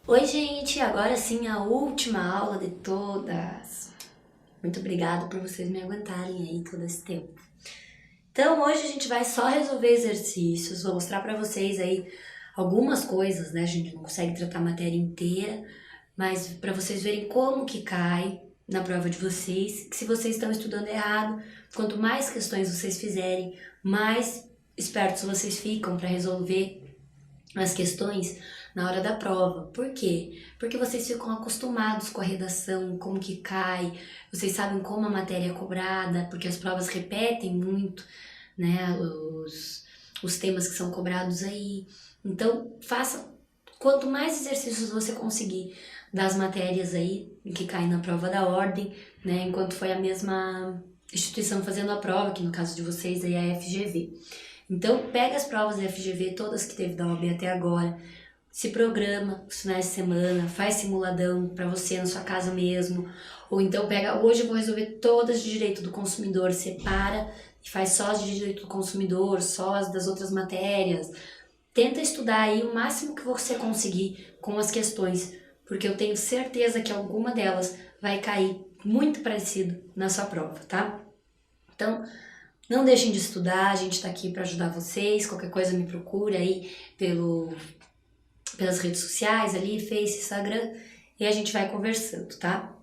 Oi, gente! Agora sim a última aula de todas. Muito obrigada por vocês me aguentarem aí todo esse tempo. Então, hoje a gente vai só resolver exercícios, vou mostrar pra vocês aí algumas coisas, né? A gente não consegue tratar a matéria inteira, mas pra vocês verem como que cai na prova de vocês, que se vocês estão estudando errado, quanto mais questões vocês fizerem, mais espertos vocês ficam pra resolver as questões na hora da prova. Por quê? Porque vocês ficam acostumados com a redação, como que cai, vocês sabem como a matéria é cobrada, porque as provas repetem muito, né, os temas que são cobrados aí. Então, faça, quanto mais exercícios você conseguir das matérias aí que caem na prova da ordem, né, enquanto foi a mesma instituição fazendo a prova, que no caso de vocês aí é a FGV. Então, pega as provas da FGV, todas que teve da OAB até agora, se programa os finais de semana, faz simuladão para você na sua casa mesmo, ou então pega, hoje eu vou resolver todas de direito do consumidor, separa e faz só as de direito do consumidor, só as das outras matérias. Tenta estudar aí o máximo que você conseguir com as questões, porque eu tenho certeza que alguma delas vai cair muito parecido na sua prova, tá? Então, não deixem de estudar, a gente está aqui para ajudar vocês, qualquer coisa me procura aí pelas redes sociais ali, Face, Instagram, e a gente vai conversando, tá?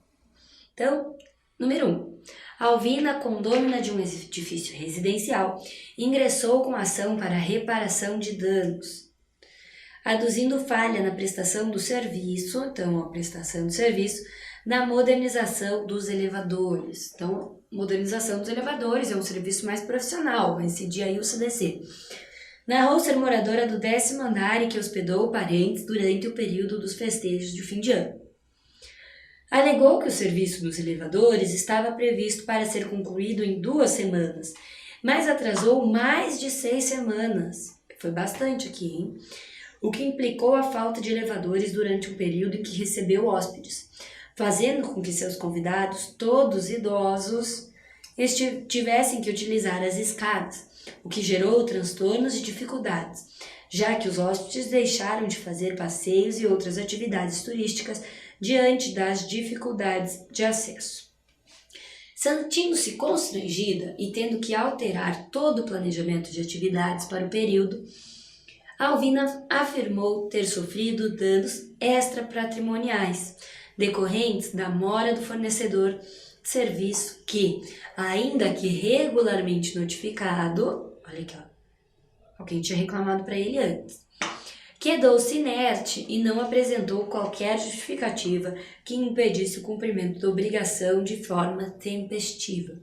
Então, número 1. Alvina, condômina de um edifício residencial, ingressou com ação para reparação de danos, aduzindo falha na prestação do serviço, então a prestação do serviço, na modernização dos elevadores. Então, modernização dos elevadores é um serviço mais profissional, vai incidir aí o CDC. Narrou ser moradora do 10º andar e que hospedou parentes durante o período dos festejos de fim de ano. Alegou que o serviço dos elevadores estava previsto para ser concluído em 2 semanas, mas atrasou mais de 6 semanas. Foi bastante aqui, hein? O que implicou a falta de elevadores durante um período em que recebeu hóspedes, fazendo com que seus convidados, todos idosos, tivessem que utilizar as escadas, o que gerou transtornos e dificuldades, já que os hóspedes deixaram de fazer passeios e outras atividades turísticas diante das dificuldades de acesso. Sentindo-se constrangida e tendo que alterar todo o planejamento de atividades para o período, Alvina afirmou ter sofrido danos extrapatrimoniais decorrentes da mora do fornecedor de serviço que, ainda que regularmente notificado, olha aqui, ó, alguém tinha reclamado para ele antes, quedou-se inerte e não apresentou qualquer justificativa que impedisse o cumprimento da obrigação de forma tempestiva,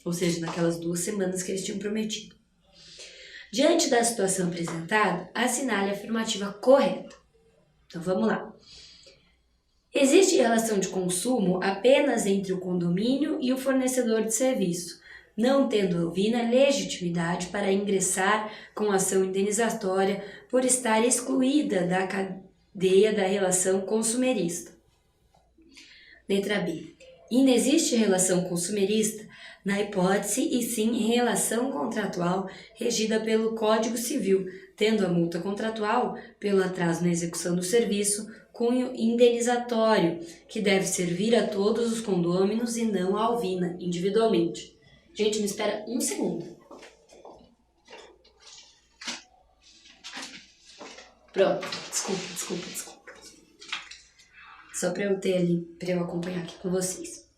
ou seja, naquelas 2 semanas que eles tinham prometido. Diante da situação apresentada, assinale a afirmativa correta. Então vamos lá. Existe relação de consumo apenas entre o condomínio e o fornecedor de serviço, não tendo Alvina legitimidade para ingressar com ação indenizatória por estar excluída da cadeia da relação consumerista. Letra B. Inexiste relação consumerista na hipótese e sim relação contratual regida pelo Código Civil, tendo a multa contratual pelo atraso na execução do serviço cunho indenizatório, que deve servir a todos os condôminos e não a Alvina, individualmente. Gente, me espera um segundo. Pronto, desculpa. Só para eu ter ali, para eu acompanhar aqui com vocês.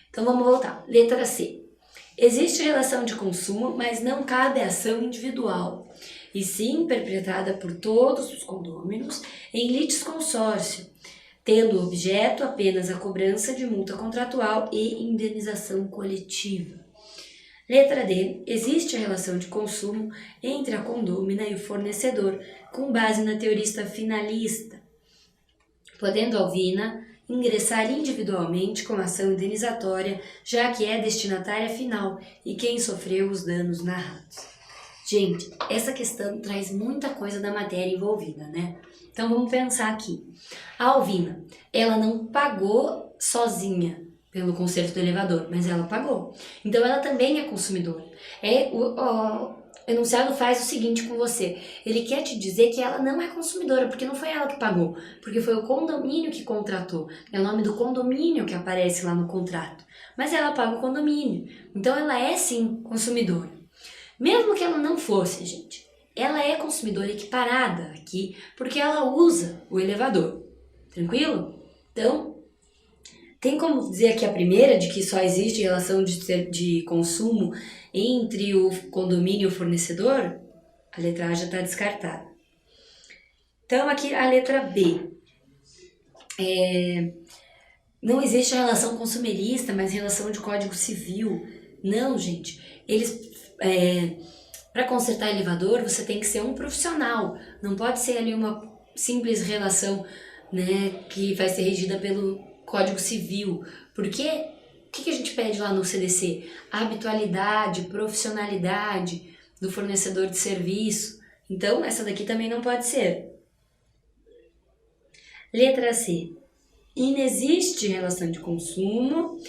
Então vamos voltar. Letra C. Existe relação de consumo, mas não cabe ação individual, e sim perpetrada por todos os condôminos em litisconsórcio, tendo objeto apenas a cobrança de multa contratual e indenização coletiva. Letra D. Existe a relação de consumo entre a condômina e o fornecedor, com base na teorista finalista, podendo a Alvina ingressar individualmente com ação indenizatória, já que é destinatária final e quem sofreu os danos narrados. Gente, essa questão traz muita coisa da matéria envolvida, né? Então vamos pensar aqui. A Alvina, ela não pagou sozinha pelo conserto do elevador, mas ela pagou. Então ela também é consumidora. O enunciado faz o seguinte com você, ele quer te dizer que ela não é consumidora, porque não foi ela que pagou, porque foi o condomínio que contratou, é o nome do condomínio que aparece lá no contrato, mas ela paga o condomínio, então ela é sim consumidora. Mesmo que ela não fosse, gente, ela é consumidora equiparada aqui, porque ela usa o elevador, tranquilo? Então, tem como dizer aqui a primeira, de que só existe relação de consumo entre o condomínio e o fornecedor? A letra A já está descartada. Então, aqui a letra B. Não existe a relação consumerista, mas relação de código civil. Não, gente. Para consertar elevador, você tem que ser um profissional. Não pode ser ali uma simples relação, né, que vai ser regida pelo Código Civil. Porque o que a gente pede lá no CDC? A habitualidade, profissionalidade do fornecedor de serviço. Então, essa daqui também não pode ser. Letra C. Inexiste relação de consumo,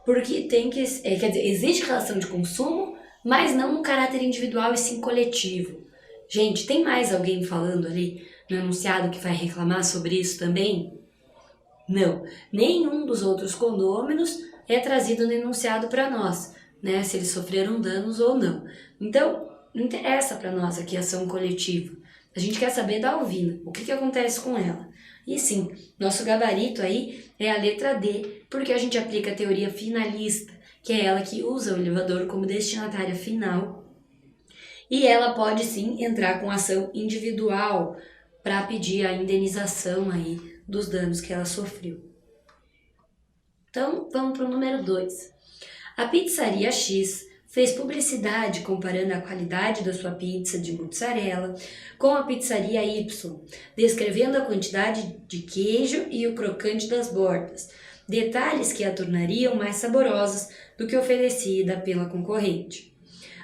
porque tem que... quer dizer, existe relação de consumo, mas não no caráter individual e sim coletivo. Gente, tem mais alguém falando ali no enunciado que vai reclamar sobre isso também? Não, nenhum dos outros condôminos é trazido no enunciado para nós, né? Se eles sofreram danos ou não. Então, não interessa para nós aqui a ação coletiva. A gente quer saber da Alvina, o que acontece com ela. E sim, nosso gabarito aí é a letra D, porque a gente aplica a teoria finalista, que é ela que usa o elevador como destinatária final. E ela pode sim entrar com ação individual para pedir a indenização aí dos danos que ela sofreu. Então, vamos para o número 2. A pizzaria X fez publicidade comparando a qualidade da sua pizza de mussarela com a pizzaria Y, descrevendo a quantidade de queijo e o crocante das bordas, detalhes que a tornariam mais saborosa do que oferecida pela concorrente.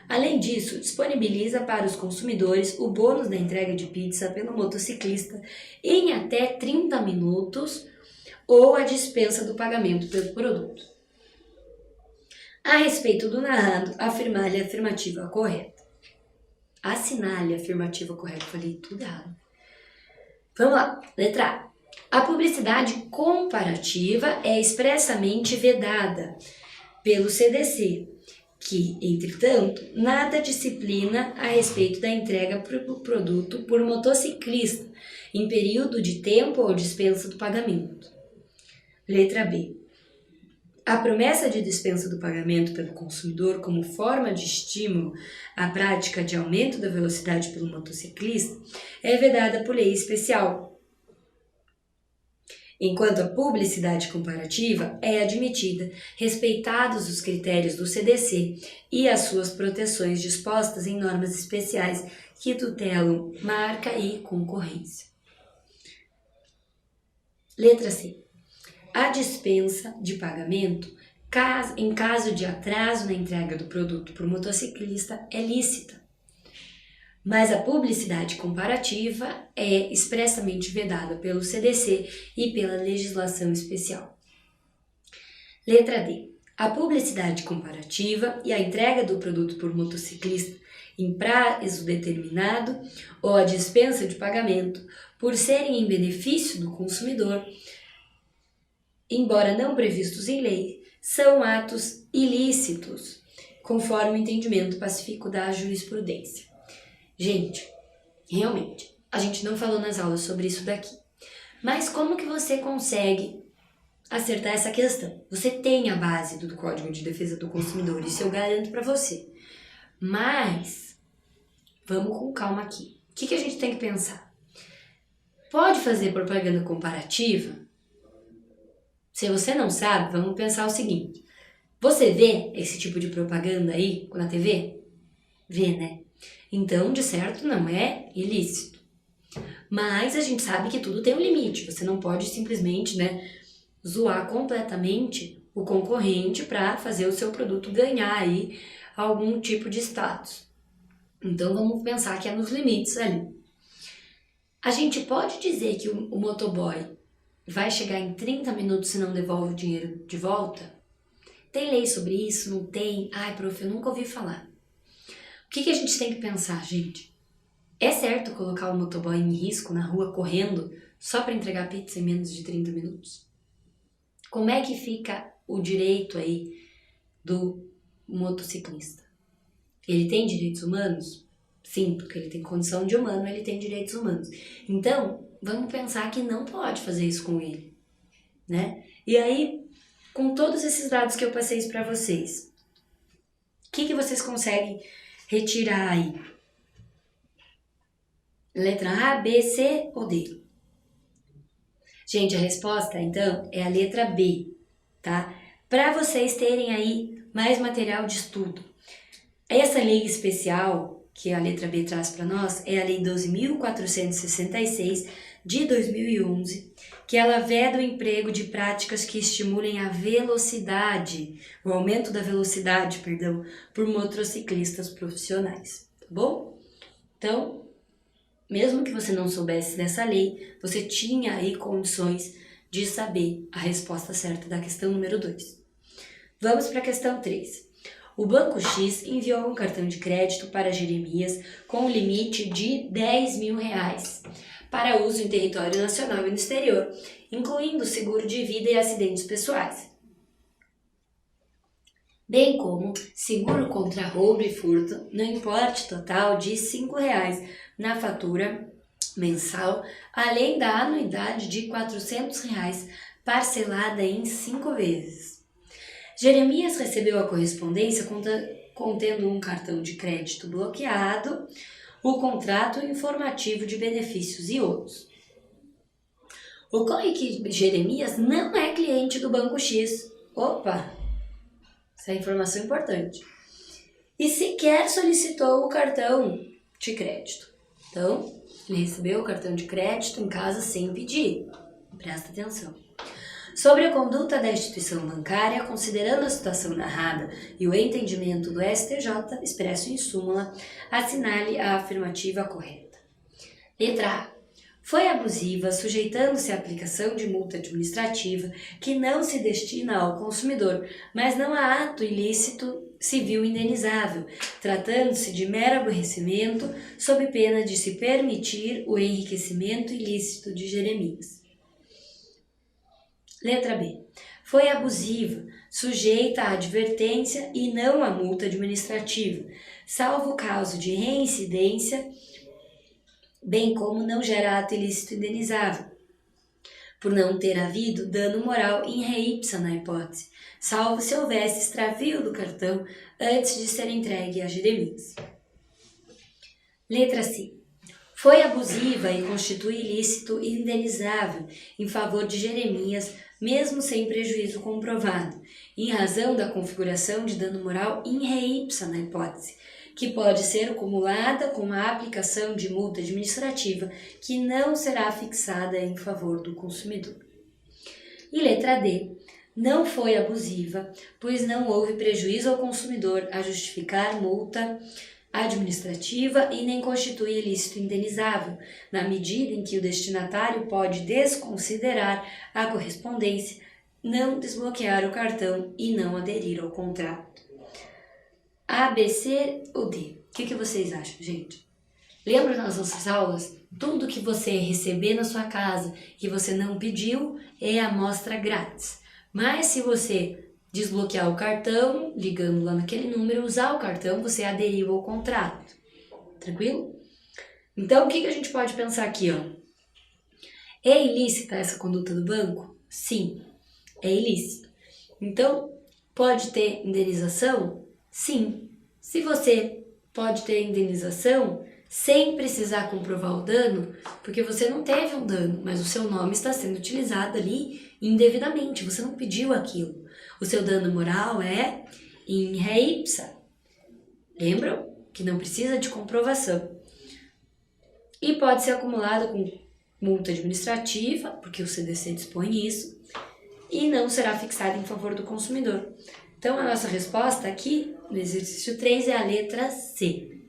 Além disso, disponibiliza para os consumidores o bônus da entrega de pizza pelo motociclista em até 30 minutos ou a dispensa do pagamento pelo produto. A respeito do narrado, afirmar-lhe a afirmativa correta. Assinar-lhe a afirmativa correta. Falei tudo errado. Vamos lá. Letra A. A publicidade comparativa é expressamente vedada pelo CDC, que, entretanto, nada disciplina a respeito da entrega do produto por motociclista em período de tempo ou dispensa do pagamento. Letra B. A promessa de dispensa do pagamento pelo consumidor como forma de estímulo à prática de aumento da velocidade pelo motociclista é vedada por lei especial, enquanto a publicidade comparativa é admitida, respeitados os critérios do CDC e as suas proteções dispostas em normas especiais que tutelam marca e concorrência. Letra C. A dispensa de pagamento, em caso de atraso na entrega do produto por motociclista, é lícita, mas a publicidade comparativa é expressamente vedada pelo CDC e pela legislação especial. Letra D. A publicidade comparativa e a entrega do produto por motociclista em prazo determinado ou a dispensa de pagamento, por serem em benefício do consumidor, embora não previstos em lei, são atos ilícitos, conforme o entendimento pacífico da jurisprudência. Gente, realmente, a gente não falou nas aulas sobre isso daqui. Mas como que você consegue acertar essa questão? Você tem a base do Código de Defesa do Consumidor, isso eu garanto para você. Mas, vamos com calma aqui. O que a gente tem que pensar? Pode fazer propaganda comparativa? Se você não sabe, vamos pensar o seguinte. Você vê esse tipo de propaganda aí na TV? Vê, né? Então, de certo, não é ilícito. Mas a gente sabe que tudo tem um limite. Você não pode simplesmente, zoar completamente o concorrente para fazer o seu produto ganhar aí algum tipo de status. Então, vamos pensar que é nos limites ali. A gente pode dizer que o motoboy vai chegar em 30 minutos se não devolve o dinheiro de volta? Tem lei sobre isso? Não tem? Ai, prof, eu nunca ouvi falar. que a gente tem que pensar, gente? É certo colocar o motoboy em risco na rua correndo só para entregar pizza em menos de 30 minutos? Como é que fica o direito aí do motociclista? Ele tem direitos humanos? Sim, porque ele tem condição de humano, ele tem direitos humanos. Então, vamos pensar que não pode fazer isso com ele, né? E aí, com todos esses dados que eu passei para vocês, o que vocês conseguem retirar aí? Letra A, B, C ou D? Gente, a resposta, então, é a letra B, tá? Para vocês terem aí mais material de estudo. Essa lei especial que a letra B traz para nós é a Lei 12.466 de 2011, que ela veda o emprego de práticas que estimulem a velocidade, o aumento da velocidade, perdão, por motociclistas profissionais, tá bom? Então, mesmo que você não soubesse dessa lei, você tinha aí condições de saber a resposta certa da questão número 2. Vamos para a questão 3. O Banco X enviou um cartão de crédito para Jeremias com um limite de R$10.000 para uso em território nacional e no exterior, incluindo seguro de vida e acidentes pessoais, bem como seguro contra roubo e furto no importe total de R$5 na fatura mensal, além da anuidade de R$400 parcelada em 5 vezes. Jeremias recebeu a correspondência contendo um cartão de crédito bloqueado, o contrato informativo de benefícios e outros. Ocorre que Jeremias não é cliente do Banco X. Opa! Essa é informação importante. E sequer solicitou o cartão de crédito. Então, ele recebeu o cartão de crédito em casa sem pedir. Presta atenção. Sobre a conduta da instituição bancária, considerando a situação narrada e o entendimento do STJ expresso em súmula, assinale a afirmativa correta. Letra A. Foi abusiva, sujeitando-se à aplicação de multa administrativa que não se destina ao consumidor, mas não a ato ilícito civil indenizável, tratando-se de mero aborrecimento, sob pena de se permitir o enriquecimento ilícito de Jeremias. Letra B. Foi abusiva, sujeita à advertência e não à multa administrativa, salvo caso de reincidência, bem como não gera ato ilícito indenizável, por não ter havido dano moral in re ipsa na hipótese, salvo se houvesse extravio do cartão antes de ser entregue a Jeremias. Letra C. Foi abusiva e constitui ilícito indenizável em favor de Jeremias, mesmo sem prejuízo comprovado, em razão da configuração de dano moral in re ipsa na hipótese, que pode ser acumulada com a aplicação de multa administrativa que não será fixada em favor do consumidor. E letra D. Não foi abusiva, pois não houve prejuízo ao consumidor a justificar multa administrativa e nem constitui ilícito indenizável, na medida em que o destinatário pode desconsiderar a correspondência, não desbloquear o cartão e não aderir ao contrato. A, B, C ou D? O que vocês acham, gente? Lembra nas nossas aulas? Tudo que você receber na sua casa que você não pediu é amostra grátis. Mas se você desbloquear o cartão, ligando lá naquele número, usar o cartão, você aderiu ao contrato. Tranquilo? Então, o que a gente pode pensar aqui, ó? É ilícita essa conduta do banco? Sim, é ilícita. Então, pode ter indenização? Sim. Se você pode ter indenização sem precisar comprovar o dano, porque você não teve um dano, mas o seu nome está sendo utilizado ali indevidamente, você não pediu aquilo. O seu dano moral é in re ipsa. Lembram? Que não precisa de comprovação. E pode ser acumulado com multa administrativa, porque o CDC dispõe isso, e não será fixado em favor do consumidor. Então, a nossa resposta aqui, no exercício 3, é a letra C.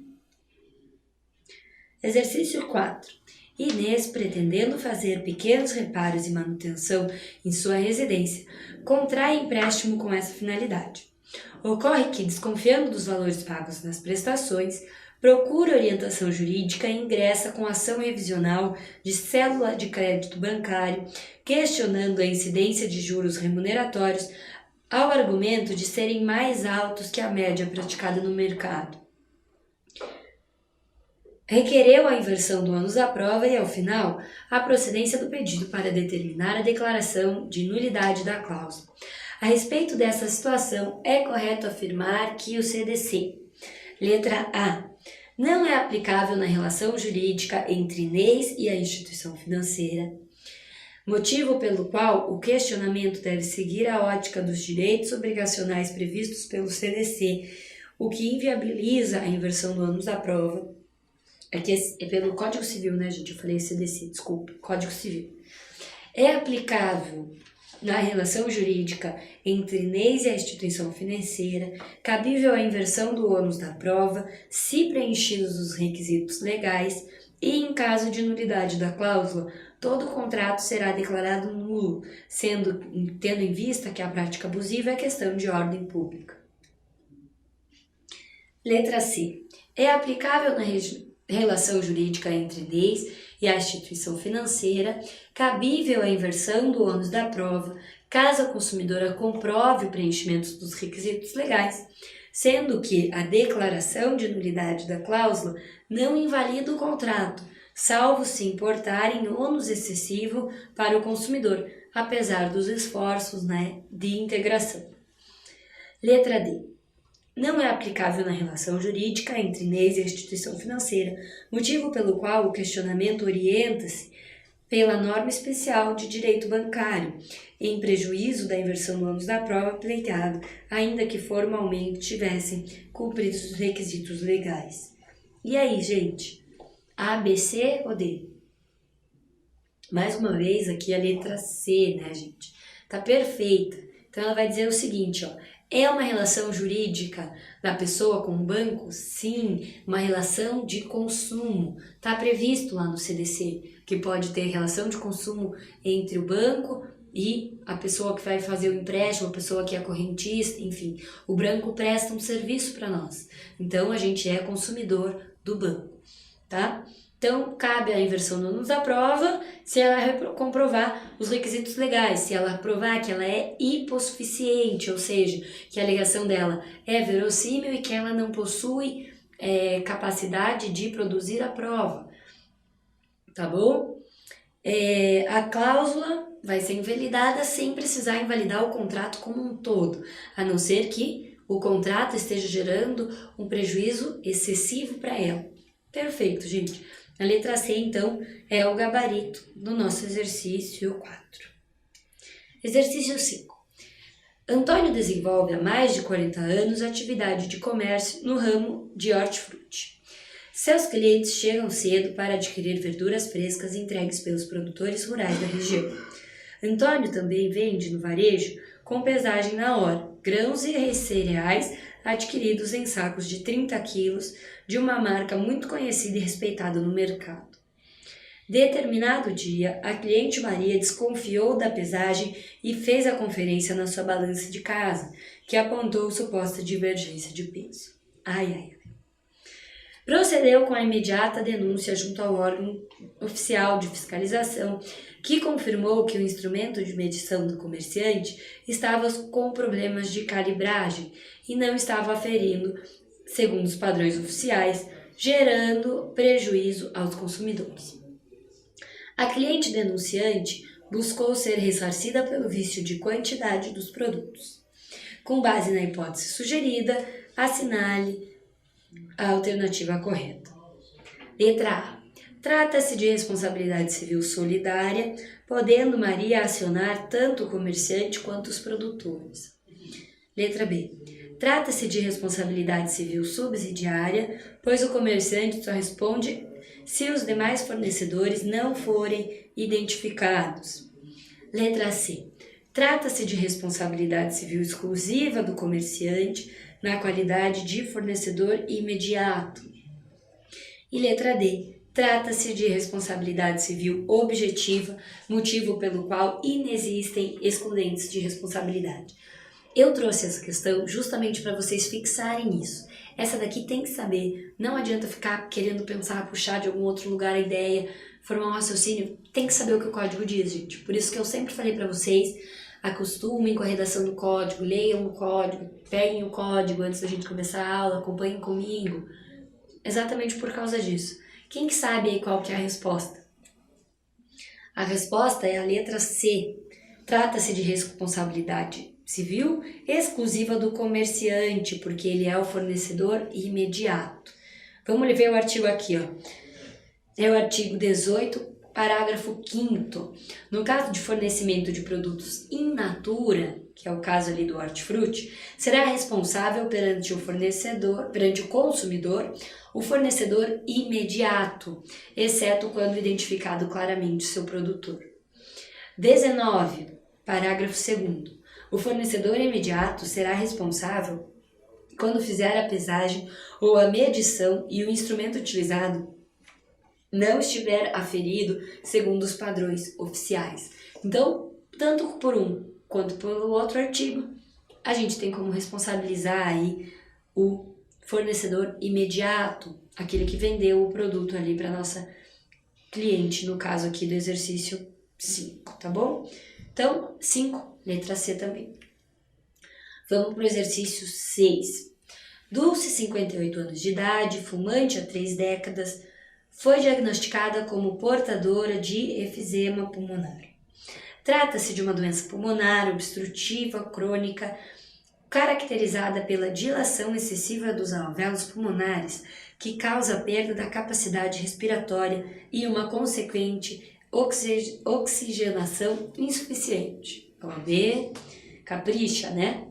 Exercício 4. Inês, pretendendo fazer pequenos reparos e manutenção em sua residência, contrai empréstimo com essa finalidade. Ocorre que, desconfiando dos valores pagos nas prestações, procura orientação jurídica e ingressa com ação revisional de cédula de crédito bancário, questionando a incidência de juros remuneratórios ao argumento de serem mais altos que a média praticada no mercado. Requereu a inversão do ônus da prova e, ao final, a procedência do pedido para determinar a declaração de nulidade da cláusula. A respeito dessa situação, é correto afirmar que o CDC, letra A, não é aplicável na relação jurídica entre Inês e a instituição financeira, motivo pelo qual o questionamento deve seguir a ótica dos direitos obrigacionais previstos pelo CDC, o que inviabiliza a inversão do ônus da prova. É pelo Código Civil, né, gente? Eu falei CDC, desculpa, Código Civil. É aplicável na relação jurídica entre Inês e a instituição financeira, cabível a inversão do ônus da prova, se preenchidos os requisitos legais, e em caso de nulidade da cláusula, todo contrato será declarado nulo, tendo em vista que a prática abusiva é questão de ordem pública. Letra C. É aplicável na relação jurídica entre Inês e a instituição financeira, cabível a inversão do ônus da prova, caso a consumidora comprove o preenchimento dos requisitos legais, sendo que a declaração de nulidade da cláusula não invalida o contrato, salvo se importar em ônus excessivo para o consumidor, apesar dos esforços, de integração. Letra D. Não é aplicável na relação jurídica entre Inês e a instituição financeira, motivo pelo qual o questionamento orienta-se pela norma especial de direito bancário, em prejuízo da inversão do ônus da prova pleiteado, ainda que formalmente tivessem cumpridos os requisitos legais. E aí, gente? A, B, C ou D? Mais uma vez aqui a letra C, né, gente? Tá perfeita. Então ela vai dizer o seguinte, ó. É uma relação jurídica da pessoa com o banco? Sim, uma relação de consumo. Está previsto lá no CDC que pode ter relação de consumo entre o banco e a pessoa que vai fazer o empréstimo, a pessoa que é correntista, enfim. O banco presta um serviço para nós. Então, a gente é consumidor do banco, tá? Então, cabe a inversão do ônus da prova se ela comprovar os requisitos legais, se ela provar que ela é hipossuficiente, ou seja, que a alegação dela é verossímil e que ela não possui capacidade de produzir a prova, tá bom? A cláusula vai ser invalidada sem precisar invalidar o contrato como um todo, a não ser que o contrato esteja gerando um prejuízo excessivo para ela. Perfeito, gente. A letra C, então, é o gabarito do nosso exercício 4. Exercício 5. Antônio desenvolve há mais de 40 anos atividade de comércio no ramo de hortifruti. Seus clientes chegam cedo para adquirir verduras frescas entregues pelos produtores rurais da região. Antônio também vende no varejo, com pesagem na hora, grãos e cereais adquiridos em sacos de 30 quilos de uma marca muito conhecida e respeitada no mercado. Determinado dia, a cliente Maria desconfiou da pesagem e fez a conferência na sua balança de casa, que apontou suposta divergência de peso. Procedeu com a imediata denúncia junto ao órgão oficial de fiscalização, que confirmou que o instrumento de medição do comerciante estava com problemas de calibragem e não estava aferindo segundo os padrões oficiais, gerando prejuízo aos consumidores. A cliente denunciante buscou ser ressarcida pelo vício de quantidade dos produtos. Com base na hipótese sugerida, assinale a alternativa correta. Letra A. Trata-se de responsabilidade civil solidária, podendo Maria acionar tanto o comerciante quanto os produtores. Letra B. Trata-se de responsabilidade civil subsidiária, pois o comerciante só responde se os demais fornecedores não forem identificados. Letra C. Trata-se de responsabilidade civil exclusiva do comerciante na qualidade de fornecedor imediato. E letra D. Trata-se de responsabilidade civil objetiva, motivo pelo qual inexistem excludentes de responsabilidade. Eu trouxe essa questão justamente para vocês fixarem isso. Essa daqui tem que saber, não adianta ficar querendo pensar, puxar de algum outro lugar a ideia, formar um raciocínio, tem que saber o que o código diz, gente. Por isso que eu sempre falei para vocês, acostumem com a redação do código, leiam o código, peguem o código antes da gente começar a aula, acompanhem comigo, exatamente por causa disso. Quem que sabe aí qual que é a resposta? A resposta é a letra C. Trata-se de responsabilidade civil exclusiva do comerciante, porque ele é o fornecedor imediato. Vamos ver o artigo aqui, ó. É o artigo 18, parágrafo 5º. No caso de fornecimento de produtos in natura, que é o caso ali do hortifruti, será responsável perante o fornecedor, perante o consumidor, o fornecedor imediato, exceto quando identificado claramente seu produtor. 19, parágrafo 2º. O fornecedor imediato será responsável quando fizer a pesagem ou a medição e o instrumento utilizado não estiver aferido segundo os padrões oficiais. Então, tanto por um quanto pelo outro artigo, a gente tem como responsabilizar aí o fornecedor imediato, aquele que vendeu o produto ali para nossa cliente, no caso aqui do exercício 5, tá bom? Então, 5, letra C também. Vamos para o exercício 6. Dulce, 58 anos de idade, fumante há 3 décadas, foi diagnosticada como portadora de efizema pulmonar. Trata-se de uma doença pulmonar obstrutiva crônica caracterizada pela dilação excessiva dos alvéolos pulmonares, que causa a perda da capacidade respiratória e uma consequente oxigenação insuficiente. Vamos ver? Capricha, né?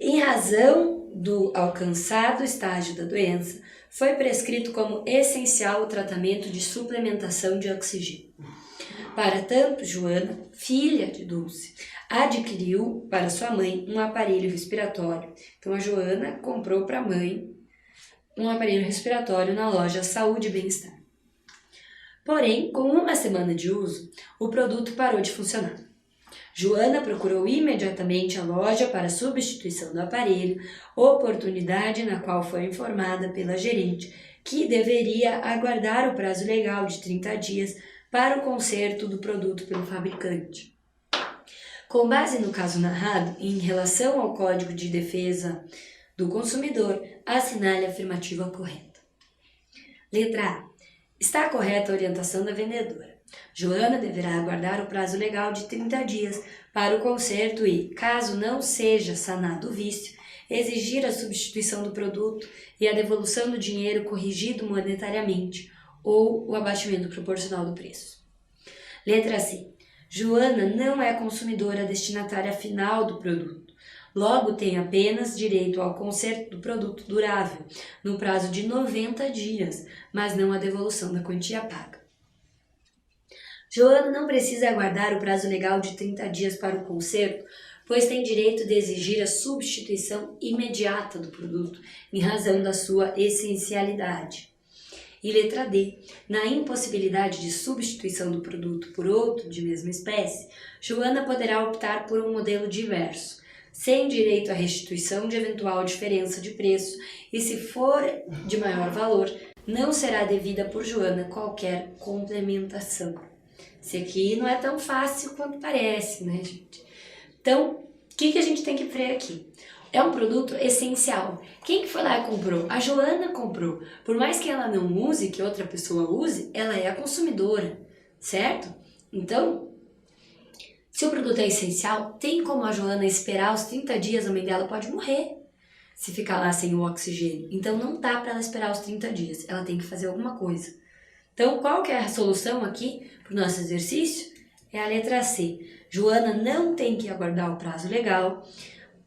Em razão do alcançado estágio da doença, foi prescrito como essencial o tratamento de suplementação de oxigênio. Para tanto, Joana, filha de Dulce, adquiriu para sua mãe um aparelho respiratório. Então, a Joana comprou para a mãe um aparelho respiratório na loja Saúde e Bem-Estar. Porém, com 1 semana de uso, o produto parou de funcionar. Joana procurou imediatamente a loja para substituição do aparelho, oportunidade na qual foi informada pela gerente que deveria aguardar o prazo legal de 30 dias para o conserto do produto pelo fabricante. Com base no caso narrado, em relação ao Código de Defesa do Consumidor, assinale a afirmativa correta. Letra A. Está correta a orientação da vendedora. Joana deverá aguardar o prazo legal de 30 dias para o conserto e, caso não seja sanado o vício, exigir a substituição do produto e a devolução do dinheiro corrigido monetariamente ou o abatimento proporcional do preço. Letra C. Joana não é consumidora destinatária final do produto. Logo, tem apenas direito ao conserto do produto durável, no prazo de 90 dias, mas não à devolução da quantia paga. Joana não precisa aguardar o prazo legal de 30 dias para o conserto, pois tem direito de exigir a substituição imediata do produto, em razão da sua essencialidade. E letra D. Na impossibilidade de substituição do produto por outro de mesma espécie, Joana poderá optar por um modelo diverso, sem direito à restituição de eventual diferença de preço, e se for de maior valor, não será devida por Joana qualquer complementação. Isso aqui não é tão fácil quanto parece, né, gente? Então, o que a gente tem que ver aqui? É um produto essencial. Quem que foi lá e comprou? A Joana comprou. Por mais que ela não use, que outra pessoa use, ela é a consumidora, certo? Então, se o produto é essencial, tem como a Joana esperar os 30 dias, a mãe dela pode morrer se ficar lá sem o oxigênio. Então, não dá para ela esperar os 30 dias, ela tem que fazer alguma coisa. Então, qual que é a solução aqui para o nosso exercício? É a letra C. Joana não tem que aguardar o prazo legal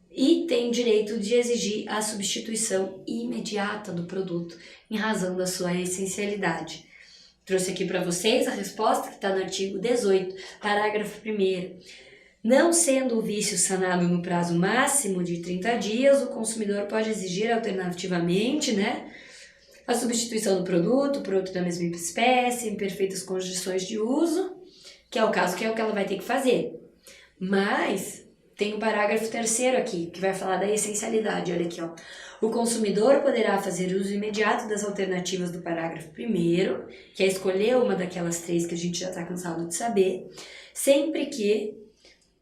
e tem direito de exigir a substituição imediata do produto em razão da sua essencialidade. Trouxe aqui para vocês a resposta que está no artigo 18, parágrafo 1º. Não sendo o vício sanado no prazo máximo de 30 dias, o consumidor pode exigir alternativamente, a substituição do produto por outro da mesma espécie, em perfeitas condições de uso, que é o caso que é o que ela vai ter que fazer. Mas tem o parágrafo 3º aqui, que vai falar da essencialidade, olha aqui, ó. O consumidor poderá fazer uso imediato das alternativas do parágrafo 1º, que é escolher uma daquelas 3 que a gente já está cansado de saber, sempre que,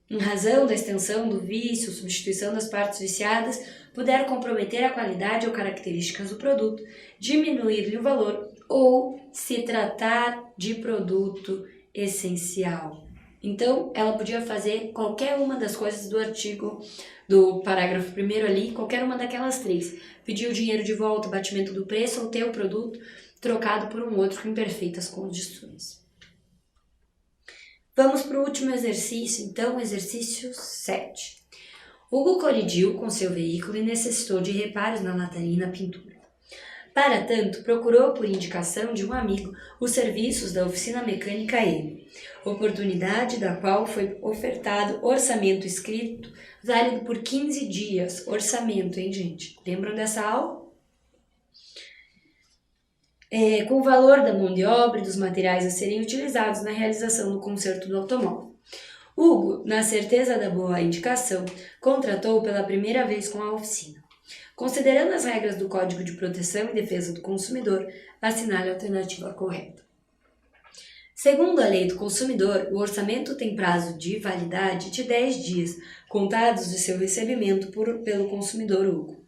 em razão da extensão do vício, substituição das partes viciadas, puder comprometer a qualidade ou características do produto, diminuir-lhe o valor ou se tratar de produto essencial. Então, ela podia fazer qualquer uma das coisas do artigo, do parágrafo 1º ali, qualquer uma daquelas 3. Pedir o dinheiro de volta, batimento do preço ou ter o produto trocado por um outro em perfeitas condições. Vamos para o último exercício, então, exercício 7. Hugo colidiu com seu veículo e necessitou de reparos na lataria e na pintura. Para tanto, procurou por indicação de um amigo os serviços da oficina mecânica M, oportunidade da qual foi ofertado orçamento escrito, válido por 15 dias. Orçamento, hein, gente? Lembram dessa aula? Com o valor da mão de obra e dos materiais a serem utilizados na realização do conserto do automóvel. Hugo, na certeza da boa indicação, contratou pela primeira vez com a oficina. Considerando as regras do Código de Proteção e Defesa do Consumidor, assinale a alternativa correta. Segundo a Lei do Consumidor, o orçamento tem prazo de validade de 10 dias, contados de seu recebimento pelo consumidor Hugo.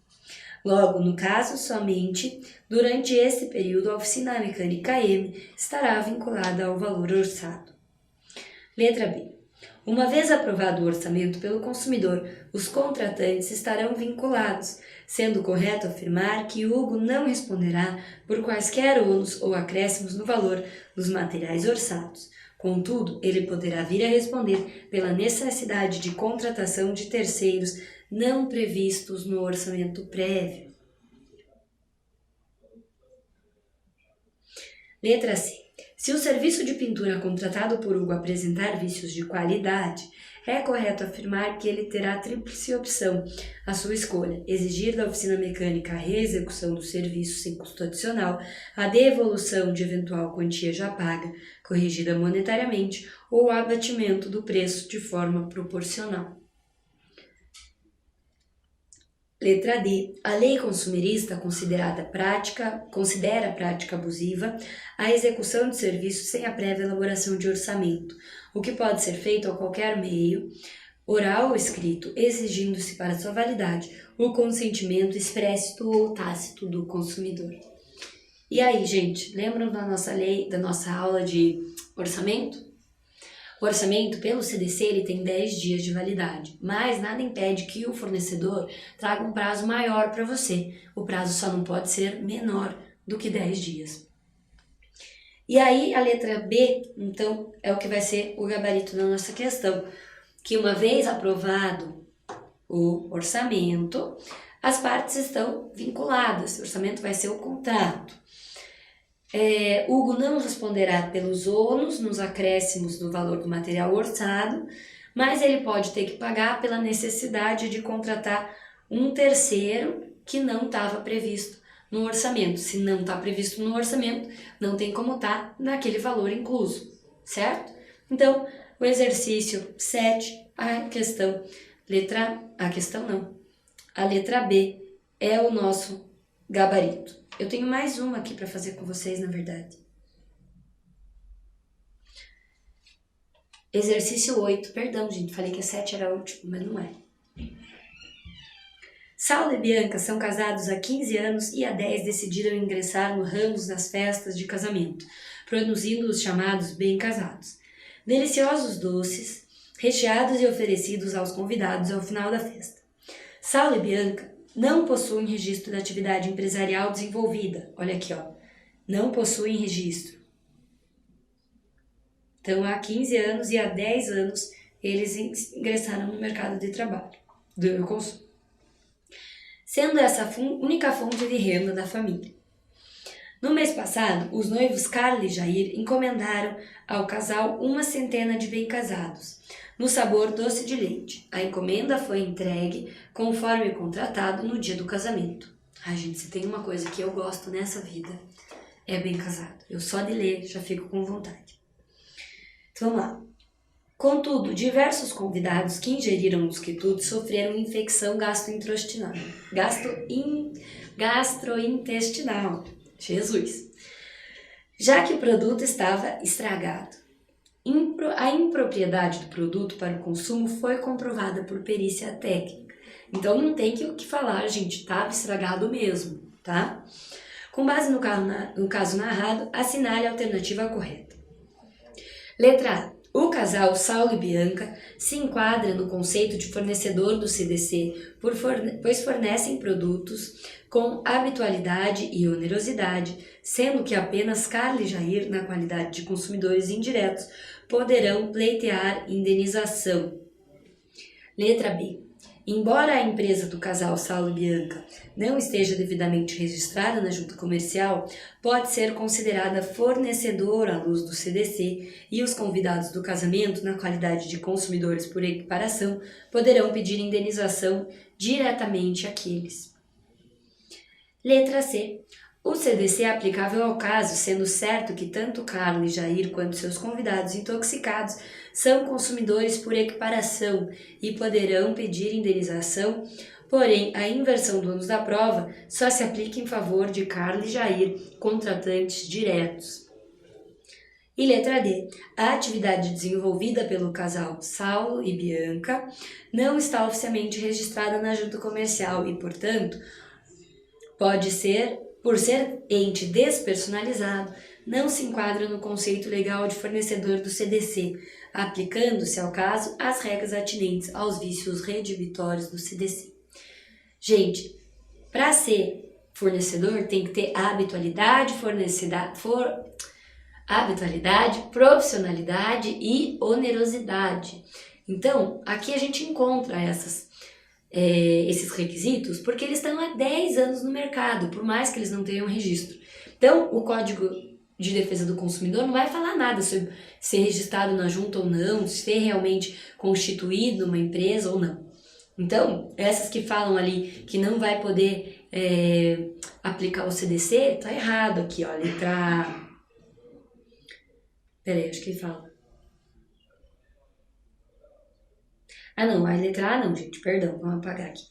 Logo, no caso, somente durante esse período a oficina mecânica M estará vinculada ao valor orçado. Letra B. Uma vez aprovado o orçamento pelo consumidor, os contratantes estarão vinculados, sendo correto afirmar que Hugo não responderá por quaisquer ônus ou acréscimos no valor dos materiais orçados. Contudo, ele poderá vir a responder pela necessidade de contratação de terceiros não previstos no orçamento prévio. Letra C. Se o serviço de pintura contratado por Hugo apresentar vícios de qualidade, é correto afirmar que ele terá a tríplice opção à sua escolha: exigir da oficina mecânica a reexecução do serviço sem custo adicional, a devolução de eventual quantia já paga, corrigida monetariamente, ou o abatimento do preço de forma proporcional. Letra D. A lei consumerista considera prática abusiva a execução de serviços sem a prévia elaboração de orçamento, o que pode ser feito a qualquer meio, oral ou escrito, exigindo-se para sua validade o consentimento expresso ou tácito do consumidor. E aí, gente, lembram da nossa aula de orçamento? O orçamento pelo CDC ele tem 10 dias de validade, mas nada impede que o fornecedor traga um prazo maior para você. O prazo só não pode ser menor do que 10 dias. E aí a letra B, então, é o que vai ser o gabarito da nossa questão, que uma vez aprovado o orçamento, as partes estão vinculadas. O orçamento vai ser o contrato. Hugo não responderá pelos ônus nos acréscimos do valor do material orçado, mas ele pode ter que pagar pela necessidade de contratar um terceiro que não estava previsto no orçamento. Se não está previsto no orçamento, não tem como estar naquele valor incluso, certo? Então, o exercício 7, a letra B é o nosso gabarito. Eu tenho mais uma aqui para fazer com vocês, na verdade. Exercício 8. Perdão, gente. Falei que a 7 era a última, mas não é. Saulo e Bianca são casados há 15 anos e há 10 decidiram ingressar no ramo das festas de casamento, produzindo os chamados bem-casados. Deliciosos doces, recheados e oferecidos aos convidados ao final da festa. Saulo e Bianca não possuem registro da atividade empresarial desenvolvida. Olha aqui, ó. Não possuem registro. Então, há 15 anos e há 10 anos, eles ingressaram no mercado de trabalho, do consumo. Sendo essa a única fonte de renda da família. No mês passado, os noivos Carla e Jair encomendaram ao casal 100 de bem-casados, no sabor doce de leite. A encomenda foi entregue conforme contratado no dia do casamento. Ai, gente, se tem uma coisa que eu gosto nessa vida, é bem-casado. Eu só de ler já fico com vontade. Então, vamos lá. Contudo, diversos convidados que ingeriram os quitutes sofreram infecção gastrointestinal. Jesus! Já que o produto estava estragado. A impropriedade do produto para o consumo foi comprovada por perícia técnica. Então não tem o que falar, gente, estava estragado mesmo, tá? Com base no caso narrado, assinale a alternativa correta. Letra A. O casal Saulo e Bianca se enquadra no conceito de fornecedor do CDC, pois fornecem produtos com habitualidade e onerosidade, sendo que apenas Carla e Jair, na qualidade de consumidores indiretos, poderão pleitear indenização. Letra B. Embora a empresa do casal Saulo e Bianca não esteja devidamente registrada na junta comercial, pode ser considerada fornecedora à luz do CDC e os convidados do casamento, na qualidade de consumidores por equiparação, poderão pedir indenização diretamente àqueles. Letra C. O CDC é aplicável ao caso, sendo certo que tanto Carla e Jair quanto seus convidados intoxicados são consumidores por equiparação e poderão pedir indenização, porém a inversão do ônus da prova só se aplica em favor de Carla e Jair, contratantes diretos. E letra D. A atividade desenvolvida pelo casal Saulo e Bianca não está oficialmente registrada na junta comercial e, portanto, por ser ente despersonalizado, não se enquadra no conceito legal de fornecedor do CDC, aplicando-se ao caso as regras atinentes aos vícios redivitórios do CDC. Gente, para ser fornecedor tem que ter habitualidade, profissionalidade e onerosidade. Então, aqui a gente encontra esses requisitos porque eles estão há 10 anos no mercado, por mais que eles não tenham registro. Então, o Código de Defesa do Consumidor não vai falar nada sobre ser registrado na junta ou não, se ser realmente constituído uma empresa ou não. Então, essas que falam ali que não vai poder aplicar o CDC, tá errado aqui, ó, letra A. Peraí, acho que ele fala. Ah, não, a letra A não, gente, perdão, vamos apagar aqui.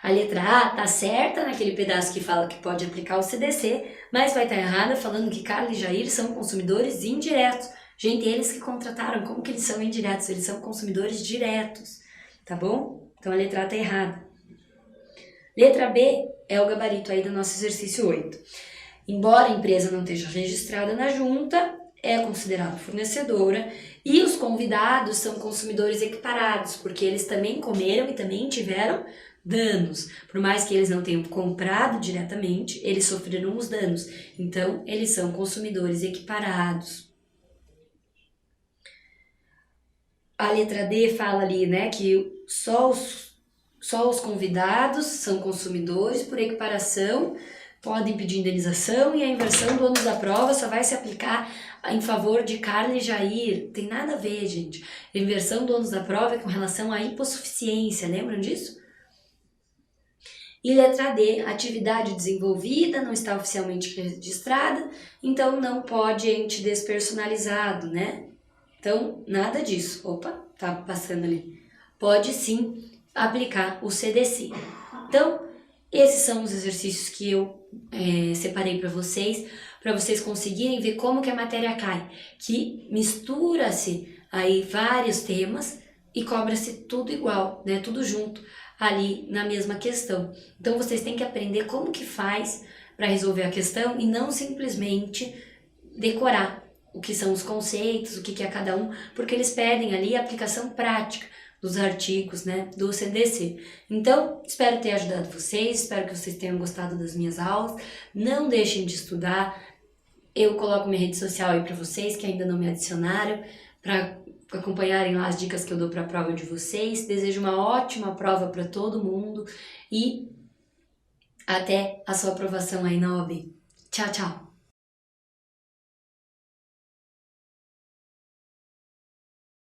A letra A tá certa naquele pedaço que fala que pode aplicar o CDC, mas vai estar errada falando que Carla e Jair são consumidores indiretos. Gente, eles que contrataram, como que eles são indiretos? Eles são consumidores diretos, tá bom? Então a letra A tá errada. Letra B é o gabarito aí do nosso exercício 8. Embora a empresa não esteja registrada na junta, é considerada fornecedora e os convidados são consumidores equiparados, porque eles também comeram e também tiveram danos. Por mais que eles não tenham comprado diretamente, eles sofreram os danos. Então, eles são consumidores equiparados. A letra D fala ali, né, que só os convidados são consumidores por equiparação, podem pedir indenização e a inversão do ônus da prova só vai se aplicar em favor de Carla e Jair. Tem nada a ver, gente. A inversão do ônus da prova é com relação à hipossuficiência, lembram disso? E letra D, atividade desenvolvida não está oficialmente registrada, então não pode ente despersonalizado, né? Então, nada disso. Opa, tá passando ali. Pode sim aplicar o CDC. Então, esses são os exercícios que eu separei para vocês conseguirem ver como que a matéria cai, que mistura-se aí vários temas e cobra-se tudo igual, né? Tudo junto ali na mesma questão. Então vocês têm que aprender como que faz para resolver a questão e não simplesmente decorar o que são os conceitos, o que é cada um, porque eles pedem ali a aplicação prática dos artigos, né, do CDC. Então, espero ter ajudado vocês, espero que vocês tenham gostado das minhas aulas. Não deixem de estudar. Eu coloco minha rede social aí para vocês que ainda não me adicionaram, para acompanharem lá as dicas que eu dou para a prova de vocês. Desejo uma ótima prova para todo mundo e até a sua aprovação aí na OAB. Tchau, tchau!